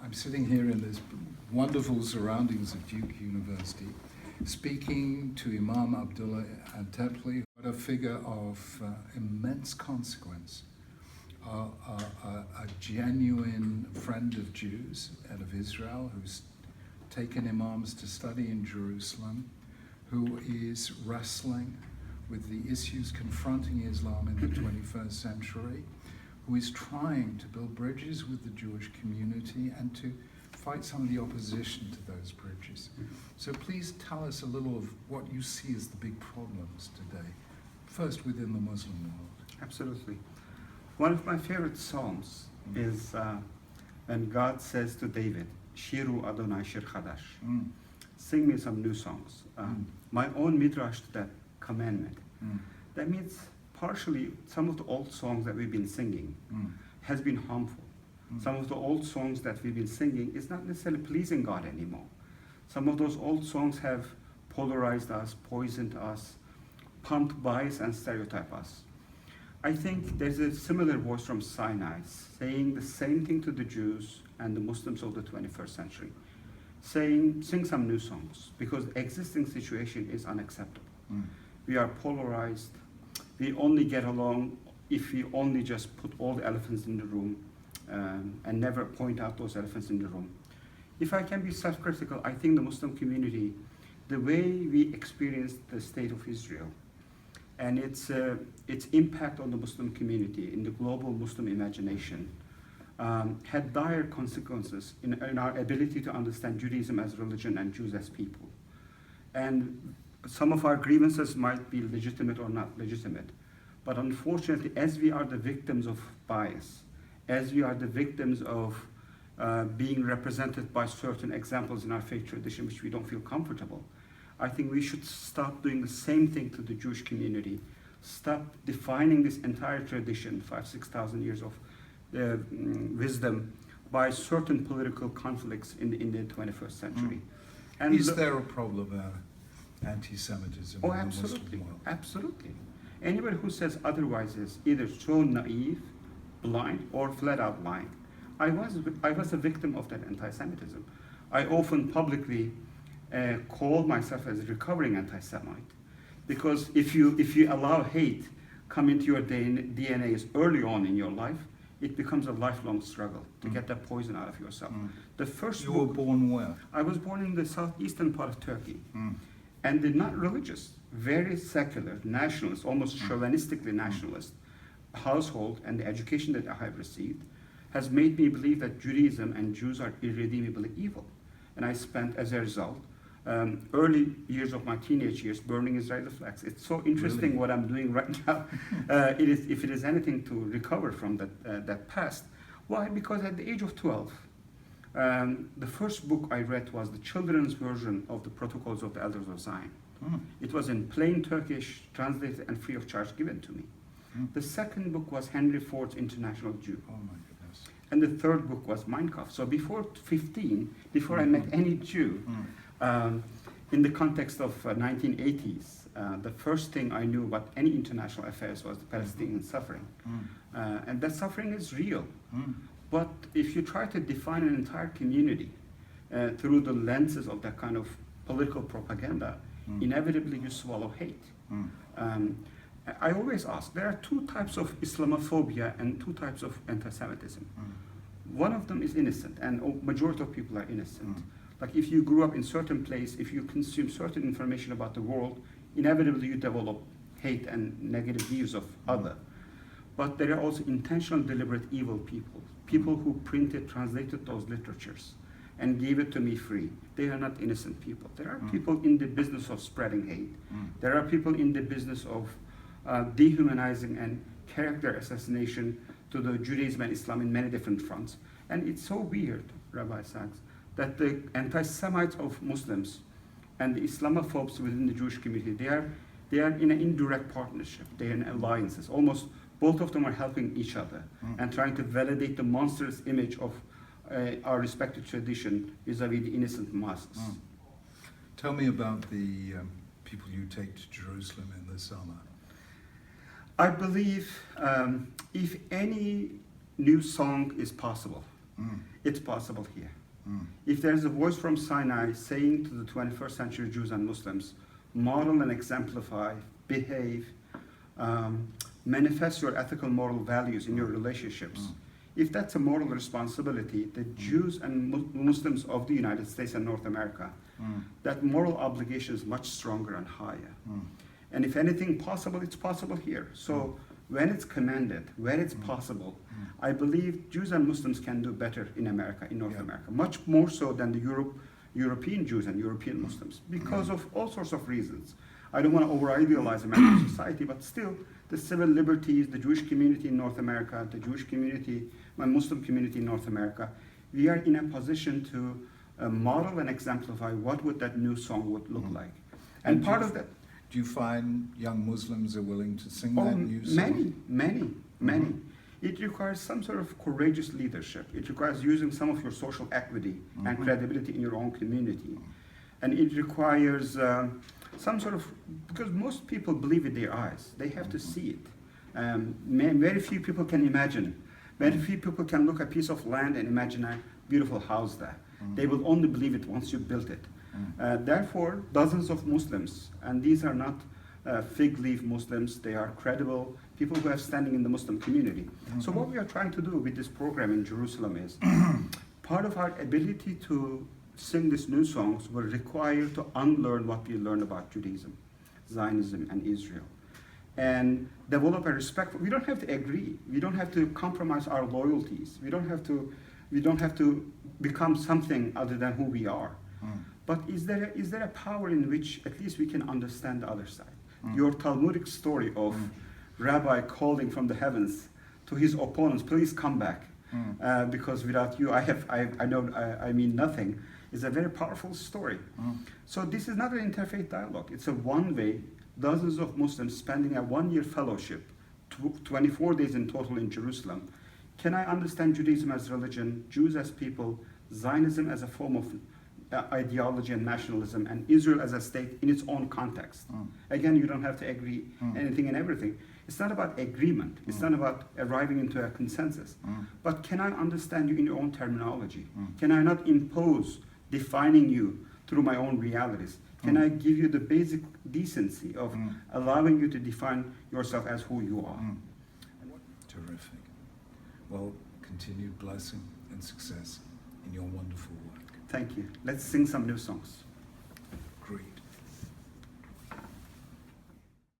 I'm sitting here in this wonderful surroundings of Duke University, speaking to Imam Abdullah Antepli, a figure of immense consequence, a genuine friend of Jews and of Israel, who's taken imams to study in Jerusalem, who is wrestling with the issues confronting Islam in the 21st century, who is trying to build bridges with the Jewish community and to fight some of the opposition to those bridges. So please tell us a little of what you see as the big problems today, first within the Muslim world. Absolutely. One of my favorite psalms is when God says to David, Shiru Adonai Shir Chadash, sing me some new songs. My own midrash to that commandment. That means partially some of the old songs that we've been singing has been harmful. Some of the old songs that we've been singing is not necessarily pleasing God anymore. Some of those old songs have polarized us, poisoned us, pumped bias and stereotype us. I think there's a similar voice from Sinai saying the same thing to the Jews and the Muslims of the 21st century, saying, sing some new songs, because the existing situation is unacceptable. We are polarized. We only get along if we only just put all the elephants in the room and never point out those elephants in the room. If I can be self-critical, I think the Muslim community, the way we experienced the state of Israel and its impact on the Muslim community in the global Muslim imagination had dire consequences in our ability to understand Judaism as religion and Jews as people. And some of our grievances might be legitimate or not legitimate. But unfortunately, as we are the victims of bias, as we are the victims of being represented by certain examples in our faith tradition which we don't feel comfortable, I think we should stop doing the same thing to the Jewish community, stop defining this entire tradition, 5,000-6,000 years of wisdom, by certain political conflicts in the 21st century. And is there a problem anti-Semitism in the Muslim world? Absolutely. Anybody who says otherwise is either so naive, blind, or flat out lying. I was a victim of that anti-Semitism. I often publicly call myself as a recovering anti-Semite, because if you allow hate come into your DNA early on in your life, it becomes a lifelong struggle to get that poison out of yourself. The first You were born where? I was born in the southeastern part of Turkey. And the not religious, very secular, nationalist, almost chauvinistically nationalist household, and the education that I have received has made me believe that Judaism and Jews are irredeemably evil. And I spent, as a result, early years of my teenage years burning Israeli flags. It's so interesting what I'm doing right now. If it is anything to recover from that past. Why? Because at the age of 12, the first book I read was the children's version of the Protocols of the Elders of Zion. It was in plain Turkish, translated and free of charge given to me. The second book was Henry Ford's International Jew. Oh my goodness. And the third book was Mein Kampf. So before 15, before I met any Jew, in the context of 1980s, the first thing I knew about any international affairs was the Palestinian suffering. And that suffering is real. But if you try to define an entire community through the lenses of that kind of political propaganda, inevitably you swallow hate. I always ask, there are two types of Islamophobia and two types of anti-Semitism. One of them is innocent, and majority of people are innocent. Like if you grew up in certain place, if you consume certain information about the world, inevitably you develop hate and negative views of other. But there are also intentional, deliberate evil people. People who printed, translated those literatures and gave it to me free. They are not innocent people. There are people in the business of spreading hate. There are people in the business of dehumanizing and character assassination to the Judaism and Islam in many different fronts. And it's so weird, Rabbi Sachs, that the anti-Semites of Muslims and the Islamophobes within the Jewish community, they are in an indirect partnership. They are in alliances. Almost both of them are helping each other and trying to validate the monstrous image of our respective tradition vis-a-vis the innocent masses. Tell me about the people you take to Jerusalem in the summer. I believe if any new song is possible, it's possible here. If there's a voice from Sinai saying to the 21st century Jews and Muslims, model and exemplify, behave, manifest your ethical moral values in your relationships, if that's a moral responsibility, the Jews and Muslims of the United States and North America, that moral obligation is much stronger and higher. And if anything possible, it's possible here. So when it's commanded, when it's possible, I believe Jews and Muslims can do better in America, in North America, much more so than the European Jews and European Muslims, because of all sorts of reasons. I don't want to over-idealize American society, but still, the civil liberties, the Jewish community in North America, the Jewish community, my Muslim community in North America, we are in a position to model and exemplify what would that new song would look like. And part of that... Do you find young Muslims are willing to sing that new song? Many. It requires some sort of courageous leadership. It requires using some of your social equity and credibility in your own community. And it requires some sort of, because most people believe with their eyes. They have to see it. Very few people can imagine. Very few people can look at a piece of land and imagine a beautiful house there. They will only believe it once you built it. Therefore, dozens of Muslims, and these are not fig leaf Muslims, they are credible people who have standing in the Muslim community. So what we are trying to do with this program in Jerusalem is, part of our ability to sing these new songs will require to unlearn what we learned about Judaism, Zionism, and Israel. And develop a respect. We don't have to agree. We don't have to compromise our loyalties. We don't have to become something other than who we are. But is there a power in which at least we can understand the other side? Your Talmudic story of Rabbi calling from the heavens to his opponents, please come back, because without you, I mean nothing, is a very powerful story. So this is not an interfaith dialogue. It's a one-way, dozens of Muslims spending a one-year fellowship, 24 days in total in Jerusalem. Can I understand Judaism as religion, Jews as people, Zionism as a form of ideology and nationalism, and Israel as a state in its own context? Again, you don't have to agree anything and everything. It's not about agreement. It's not about arriving into a consensus. But can I understand you in your own terminology? Can I not impose defining you through my own realities? Can I give you the basic decency of allowing you to define yourself as who you are? Terrific. Well, continued blessing and success in your wonderful work. Thank you. Let's sing some new songs.